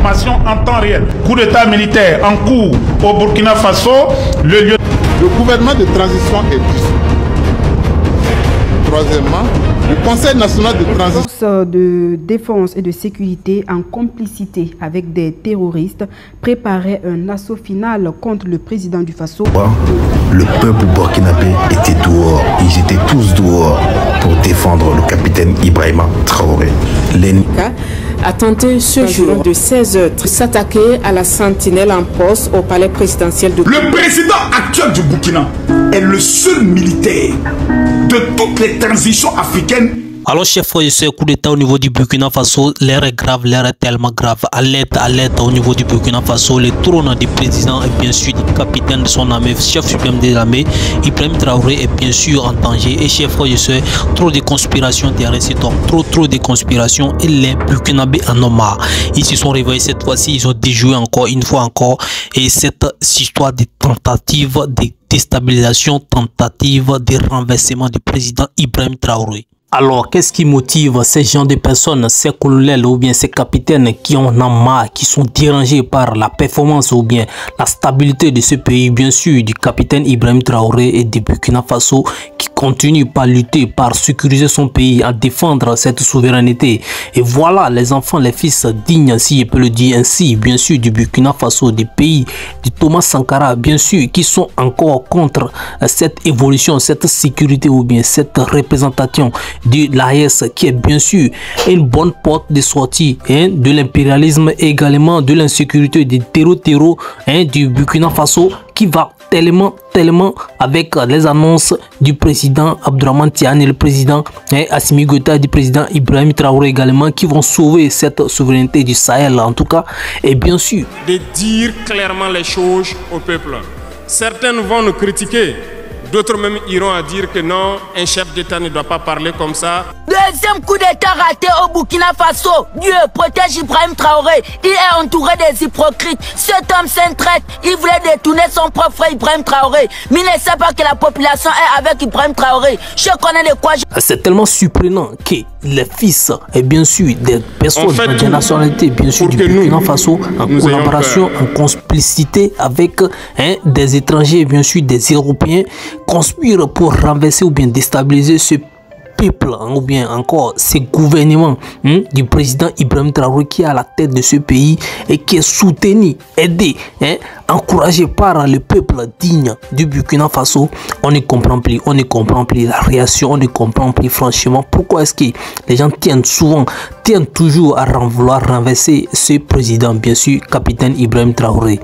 informations en temps réel. Coup d'état militaire en cours au Burkina Faso, le gouvernement de transition est dissous. Troisièmement, le Conseil national de transition. Les forces de défense et de sécurité, en complicité avec des terroristes, préparaient un assaut final contre le président du Faso. Le peuple burkinabé était dehors. Ils étaient tous dehors pour défendre le capitaine Ibrahima Traoré. A tenté ce jour de 16h de s'attaquer à la sentinelle en poste au palais présidentiel de... Le président actuel du Burkina est le seul militaire de toutes les transitions africaines. Alors, chef, ce coup d'état au niveau du Burkina Faso, l'air est grave, l'air est tellement grave. Alerte au niveau du Burkina Faso, le trône du président et bien sûr du capitaine de son armée, chef suprême de l'armée, Ibrahima Traoré est bien sûr en danger. Et chef, trop de conspirations derrière cet homme, trop de conspirations et les Burkinabés en ont marre. Ils se sont réveillés cette fois-ci, ils ont déjoué encore une fois encore. Et cette histoire de tentative de déstabilisation, tentative de renversement du président Ibrahima Traoré. Alors, qu'est-ce qui motive ces gens de personnes, ces colonels ou bien ces capitaines qui en ont marre, qui sont dérangés par la performance ou bien la stabilité de ce pays, bien sûr, du capitaine Ibrahima Traoré et du Burkina Faso, qui continue par lutter, par sécuriser son pays, à défendre cette souveraineté. Et voilà les enfants, les fils dignes, si je peux le dire ainsi, bien sûr, du Burkina Faso, du pays de Thomas Sankara, bien sûr, qui sont encore contre cette évolution, cette sécurité ou bien cette représentation de l'AES, qui est bien sûr une bonne porte de sortie de l'impérialisme et également de l'insécurité du terreau du Burkina Faso, qui va tellement avec les annonces du président Abdourahmane Tiani, le président Assimi Goïta, du président Ibrahima Traoré également, qui vont sauver cette souveraineté du Sahel en tout cas. Et bien sûr de dire clairement les choses au peuple. Certains vont nous critiquer, d'autres même iront à dire que non, un chef d'État ne doit pas parler comme ça. Deuxième coup d'État raté au Burkina Faso. Dieu protège Ibrahima Traoré. Il est entouré des hypocrites. Cet homme s'entraide. Il voulait détourner son propre frère Ibrahima Traoré. Mais il ne sait pas que la population est avec Ibrahima Traoré. Je connais de quoi. C'est tellement surprenant que les fils et bien sûr des personnes de nationalité bien sûr du Burkina Faso en collaboration, en complicité avec des étrangers, bien sûr des Européens, conspirent pour renverser ou bien déstabiliser ce peuple ou bien encore ce gouvernement du président Ibrahima Traoré, qui est à la tête de ce pays et qui est soutenu, aidé, encouragé par le peuple digne du Burkina Faso. On ne comprend plus la réaction, on ne comprend plus franchement pourquoi est-ce que les gens tiennent toujours à vouloir renverser ce président, bien sûr capitaine Ibrahima Traoré.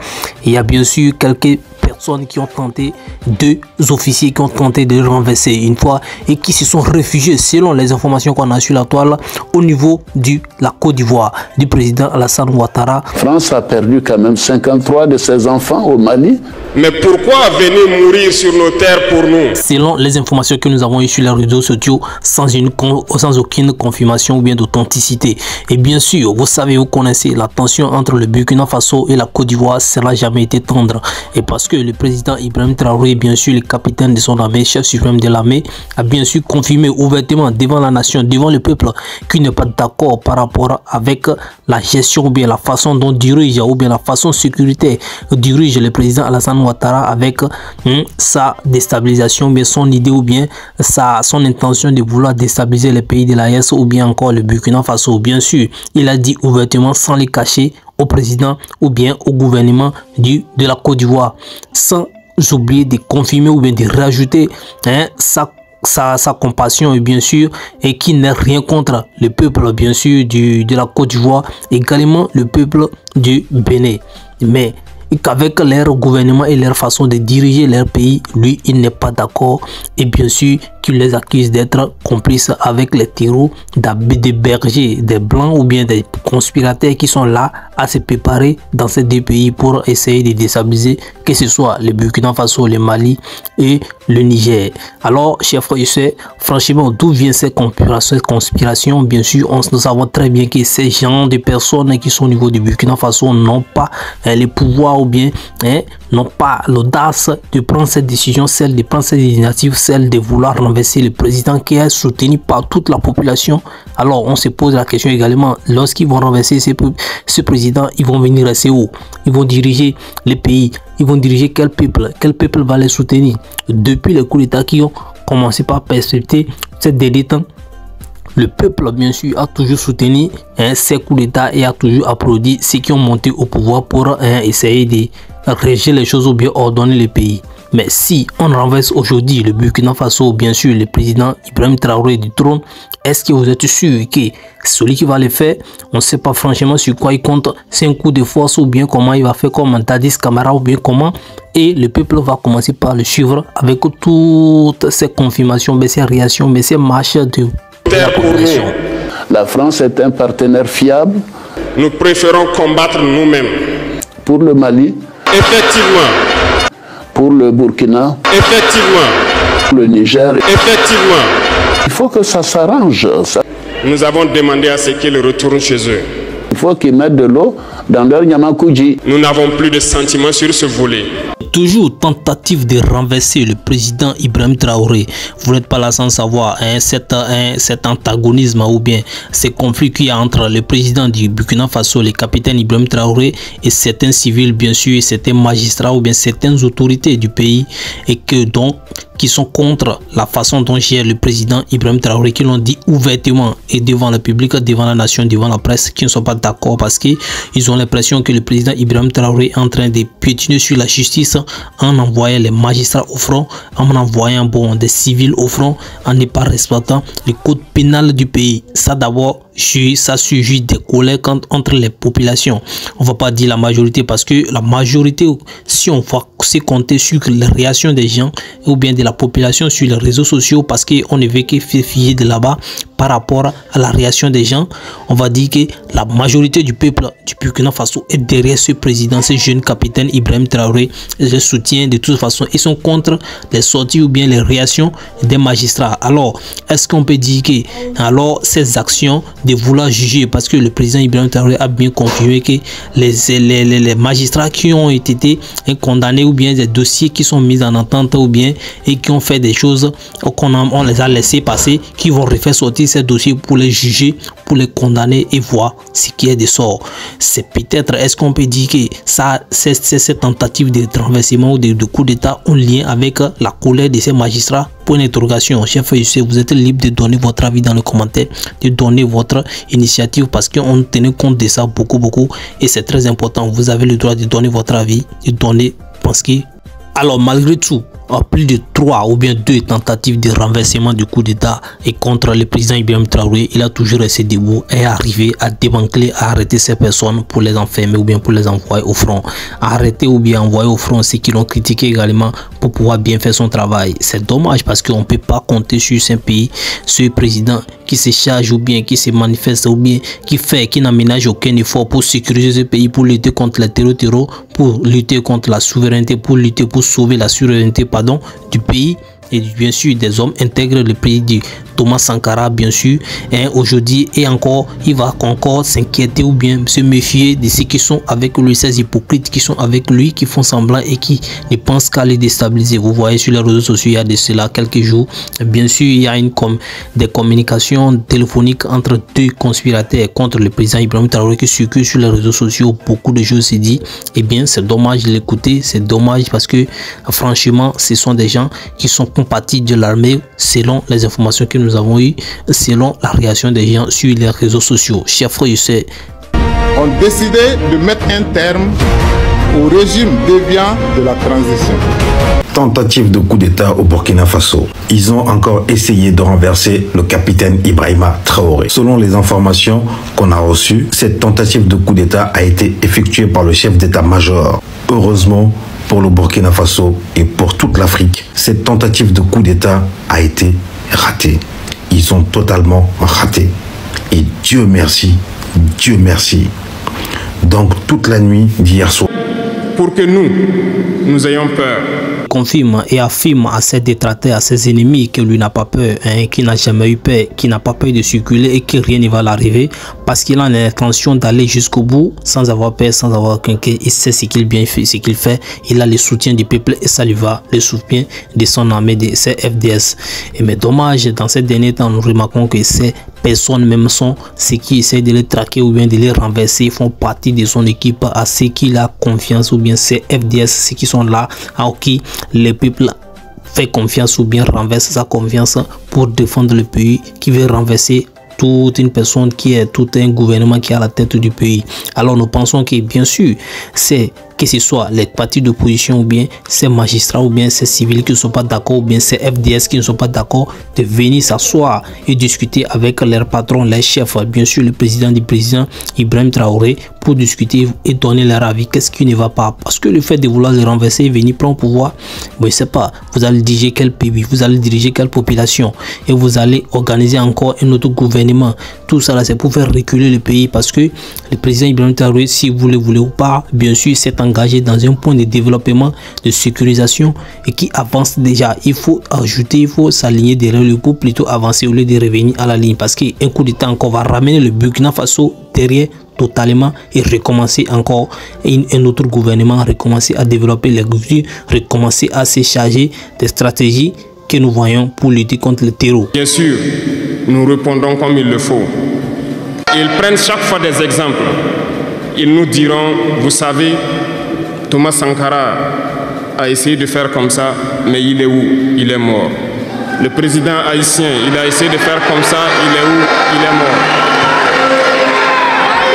Il y a bien sûr quelques personnes qui ont tenté, deux officiers qui ont tenté de renverser une fois et qui se sont réfugiés, selon les informations qu'on a sur la toile, au niveau de la Côte d'Ivoire du président Alassane Ouattara. France a perdu quand même 53 de ses enfants au Mali. Mais pourquoi venir mourir sur nos terres pour nous? Selon les informations que nous avons eues sur les réseaux sociaux, sans aucune confirmation ou bien d'authenticité. Et bien sûr, vous savez, vous connaissez la tension entre le Burkina Faso et la Côte d'Ivoire, ça n'a jamais été tendre. Et parce que le président Ibrahima Traoré, bien sûr le capitaine de son armée, chef suprême de l'armée, a bien sûr confirmé ouvertement devant la nation, devant le peuple, qu'il n'est pas d'accord par rapport avec la gestion ou bien la façon dont dirige ou bien la façon sécuritaire dirige le président Alassane Ouattara avec sa déstabilisation, bien son idée ou bien son intention de vouloir déstabiliser les pays de l'AES ou bien encore le Burkina Faso. Bien sûr, il a dit ouvertement, sans les cacher, au président ou bien au gouvernement de la Côte d'Ivoire, sans oublier de confirmer ou bien de rajouter sa compassion et bien sûr, et qui n'est rien contre le peuple bien sûr de la Côte d'Ivoire, également le peuple du Bénin, mais qu'avec leur gouvernement et leur façon de diriger leur pays, lui il n'est pas d'accord, et bien sûr qu'il les accuse d'être complices avec les terreaux des bergers, des blancs ou bien des conspirateurs qui sont là à se préparer dans ces deux pays pour essayer de déstabiliser, que ce soit le Burkina Faso, le Mali et le Niger. Alors chers frères et sœurs, franchement, d'où viennent ces conspirations? Bien sûr, nous savons très bien que ces gens de personnes qui sont au niveau du Burkina Faso n'ont pas les pouvoirs ou bien n'ont pas l'audace de prendre cette décision, celle de prendre cette initiative, celle de vouloir renverser renverser le président qui est soutenu par toute la population. Alors on se pose la question également, lorsqu'ils vont renverser ce président, ils vont venir rester où? Ils vont diriger les pays, ils vont diriger quel peuple va les soutenir? Depuis les coups d'état qui ont commencé par persécuter ces derniers temps, le peuple, bien sûr, a toujours soutenu ces coups d'état et a toujours applaudi ceux qui ont monté au pouvoir pour essayer de régler les choses ou bien ordonner le pays. Mais si on renverse aujourd'hui le Burkina Faso, bien sûr, le président Ibrahim Traoré du trône, est-ce que vous êtes sûr que celui qui va le faire, on ne sait pas franchement sur quoi il compte, c'est un coup de force ou bien comment il va faire comme Dadis Camara ou bien comment, et le peuple va commencer par le suivre avec toutes ces confirmations, mais ces réactions, mais ces marches de la population. La France est un partenaire fiable. Nous préférons combattre nous-mêmes. Pour le Mali. Effectivement. Pour le Burkina. Effectivement. Pour le Niger. Effectivement. Il faut que ça s'arrange. Nous avons demandé à ce qu'ils retournent chez eux. Il faut qu'ils mettent de l'eau dans leur Nyamakoudji. Nous n'avons plus de sentiments sur ce volet. Toujours tentative de renverser le président Ibrahim Traoré. Vous n'êtes pas là sans savoir cet antagonisme ou bien ces conflits qu'il y a entre le président du Burkina Faso, le capitaine Ibrahim Traoré, et certains civils, bien sûr, certains magistrats ou bien certaines autorités du pays, et que donc qui sont contre la façon dont gère le président Ibrahim Traoré, qui l'ont dit ouvertement et devant le public, devant la nation, devant la presse, qui ne sont pas d'accord parce qu'ils ont l'impression que le président Ibrahim Traoré est en train de piétiner sur la justice en envoyant les magistrats au front, en envoyant des civils au front, en ne pas respectant le code pénal du pays. Ça d'abord, ça surgit des colères entre les populations. On va pas dire la majorité parce que la majorité, si on va se compter sur les réactions des gens ou bien de la population sur les réseaux sociaux, parce qu'on ne veut que fier de là-bas par rapport à la réaction des gens, on va dire que la majorité du peuple du Burkina Faso est derrière ce président, ce jeune capitaine Ibrahim Traoré. Je soutiens de toute façon. Ils sont contre les sorties ou bien les réactions des magistrats. Alors, est-ce qu'on peut dire que alors ces actions de vouloir juger, parce que le président Ibrahim Traoré a bien confirmé que les magistrats qui ont été condamnés ou bien des dossiers qui sont mis en entente ou bien et qui ont fait des choses on les a laissés passer, qui vont refaire sortir ces dossiers pour les juger, pour les condamner et voir ce qui est de sort. C'est peut-être, est-ce qu'on peut dire que ça, c'est cette tentative de renversement ou de coup d'état en lien avec la colère de ces magistrats? Point d'interrogation. Chef Youssef, vous êtes libre de donner votre avis dans les commentaires, de donner votre initiative, parce qu'on tenait compte de ça beaucoup et c'est très important. Vous avez le droit de donner votre avis, de donner parce que alors malgré tout, plus de 3 ou bien 2 tentatives de renversement du coup d'état et contre le président Ibrahim Traoré, il a toujours resté debout et arrivé à démanteler, à arrêter ces personnes pour les enfermer ou bien pour les envoyer au front. Arrêter ou bien envoyer au front ceux qui l'ont critiqué également pour pouvoir bien faire son travail. C'est dommage parce qu'on ne peut pas compter sur ce pays, ce président qui se charge ou bien qui se manifeste ou bien qui n'aménage aucun effort pour sécuriser ce pays, pour lutter contre les terroristes, pour lutter contre la souveraineté, pour lutter pour sauver la souveraineté du pays et bien sûr des hommes intègres, le pays de Thomas Sankara bien sûr, aujourd'hui, et encore il va encore s'inquiéter ou bien se méfier de ceux qui sont avec lui, ces hypocrites qui sont avec lui, qui font semblant et qui ne pensent qu'à les déstabiliser. Vous voyez sur les réseaux sociaux, il y a de cela quelques jours, bien sûr il y a des communications téléphoniques entre 2 conspirateurs contre le président Ibrahim Traoré qui circulent sur les réseaux sociaux. Beaucoup de choses se disent, et bien c'est dommage de l'écouter, c'est dommage parce que franchement ce sont des gens qui sont compatibles de l'armée selon les informations que nous avons eues, selon la réaction des gens sur les réseaux sociaux. Chef Youssef, ont décidé de mettre un terme au régime déviant de la transition. Tentative de coup d'état au Burkina Faso. Ils ont encore essayé de renverser le capitaine Ibrahima Traoré. Selon les informations qu'on a reçues, cette tentative de coup d'état a été effectuée par le chef d'état-major. Heureusement pour le Burkina Faso et pour toute l'Afrique, cette tentative de coup d'état a été ratée. Ils ont totalement raté. Et Dieu merci. Donc toute la nuit d'hier soir, pour que nous ayons peur. Confirme et affirme à ses détracteurs, à ses ennemis que lui n'a pas peur, qu'il n'a jamais eu peur, qu'il n'a pas peur de circuler et que rien ne va l'arriver parce qu'il a l'intention d'aller jusqu'au bout sans avoir peur, sans avoir crainte. Il sait ce qu'il fait, il a le soutien du peuple et ça lui va, le soutien de son armée, de ses FDS. Et mais dommage, dans ces derniers temps, nous remarquons que ces personnes même sont ceux qui essaient de les traquer ou bien de les renverser, font partie de son équipe, à ceux qui a confiance ou bien ces FDS, ceux qui sont là, à qui le peuple fait confiance ou bien renverse sa confiance pour défendre le pays, qui veut renverser toute une personne qui est tout un gouvernement qui est à la tête du pays. Alors nous pensons que bien sûr, c'est que ce soit les partis d'opposition ou bien ces magistrats ou bien ces civils qui ne sont pas d'accord ou bien ces FDS qui ne sont pas d'accord de venir s'asseoir et discuter avec leurs patrons, leurs chefs, bien sûr le président Ibrahim Traoré, pour discuter et donner leur avis, qu'est-ce qui ne va pas. Parce que le fait de vouloir les renverser et venir prendre pouvoir, bon, je ne sais pas, vous allez diriger quel pays, vous allez diriger quelle population et vous allez organiser encore un autre gouvernement. Tout ça là, c'est pour faire reculer le pays parce que le président Ibrahim Traoré, si vous le voulez ou pas, bien sûr, c'est engagé dans un point de développement, de sécurisation et qui avance déjà. Il faut ajouter, il faut s'aligner derrière le coup, plutôt avancer au lieu de revenir à la ligne parce qu'un coup d'état encore va ramener le Burkina Faso derrière totalement et recommencer encore un autre gouvernement, recommencer à développer l'agriculture, recommencer à se charger des stratégies que nous voyons pour lutter contre le terreau. Bien sûr, nous répondons comme il le faut. Ils prennent chaque fois des exemples. Ils nous diront, vous savez, Thomas Sankara a essayé de faire comme ça, mais il est où? Il est mort. Le président haïtien, il a essayé de faire comme ça, il est où? Il est mort.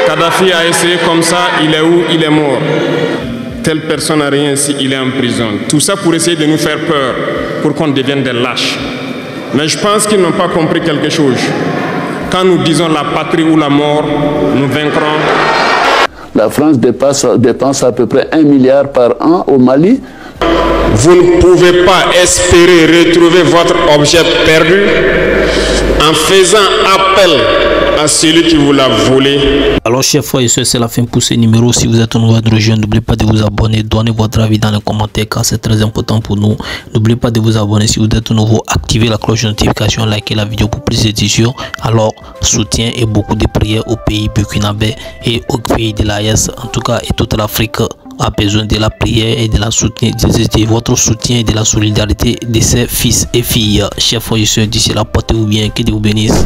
Kadhafi a essayé comme ça, il est où? Il est mort. Telle personne n'a rien ici, il est en prison. Tout ça pour essayer de nous faire peur, pour qu'on devienne des lâches. Mais je pense qu'ils n'ont pas compris quelque chose. Quand nous disons la patrie ou la mort, nous vaincrons. La France dépense à peu près 1 milliard par an au Mali. Vous ne pouvez pas espérer retrouver votre objet perdu en faisant appel à celui qui vous l'a volé. Alors chers frères et sœurs, c'est la fin pour ce numéro. Si vous êtes un nouveau adresseur, n'oubliez pas de vous abonner, donnez votre avis dans les commentaires car c'est très important pour nous. N'oubliez pas de vous abonner si vous êtes nouveau, activez la cloche de notification, likez la vidéo pour plus d'éditions. Alors soutien et beaucoup de prières au pays burkinabé et au pays de l'AES en tout cas, et toute l'Afrique a besoin de la prière et de la soutien, de votre soutien et de la solidarité de ses fils et filles. Chers frères et sœurs, d'ici là, portez-vous bien, que Dieu vous bénisse.